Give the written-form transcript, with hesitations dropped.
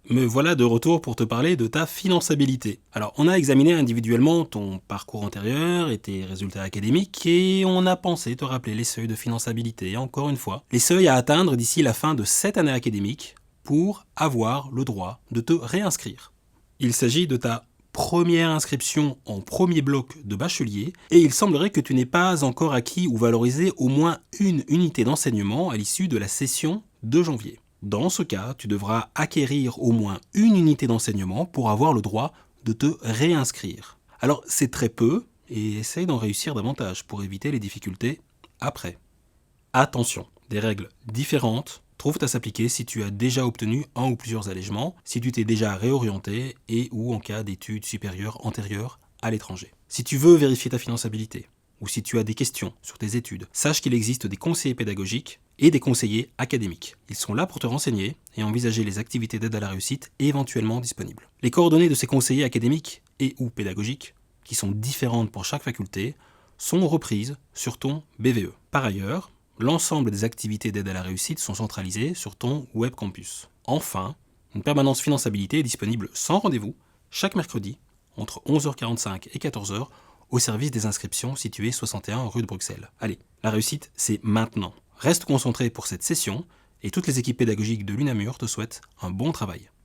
Me voilà de retour pour te parler de ta finançabilité. Alors, on a examiné individuellement ton parcours antérieur et tes résultats académiques et on a pensé te rappeler les seuils de finançabilité, encore une fois. Les seuils à atteindre d'ici la fin de cette année académique pour avoir le droit de te réinscrire. Il s'agit de ta première inscription en premier bloc de bachelier et il semblerait que tu n'aies pas encore acquis ou valorisé au moins une unité d'enseignement à l'issue de la session de janvier. Dans ce cas, tu devras acquérir au moins une unité d'enseignement pour avoir le droit de te réinscrire. Alors c'est très peu et essaye d'en réussir davantage pour éviter les difficultés après. Attention, des règles différentes trouvent à s'appliquer si tu as déjà obtenu un ou plusieurs allègements, si tu t'es déjà réorienté et ou en cas d'études supérieures antérieures à l'étranger. Si tu veux vérifier ta finançabilité ou si tu as des questions sur tes études, sache qu'il existe des conseillers pédagogiques et des conseillers académiques. Ils sont là pour te renseigner et envisager les activités d'aide à la réussite éventuellement disponibles. Les coordonnées de ces conseillers académiques et ou pédagogiques, qui sont différentes pour chaque faculté, sont reprises sur ton BVE. Par ailleurs, l'ensemble des activités d'aide à la réussite sont centralisées sur ton web campus. Enfin, une permanence finançabilité est disponible sans rendez-vous chaque mercredi entre 11h45 et 14h au service des inscriptions situé 61 rue de Bruxelles. Allez, la réussite, c'est maintenant. Reste concentré pour cette session et toutes les équipes pédagogiques de l'UNAMUR te souhaitent un bon travail.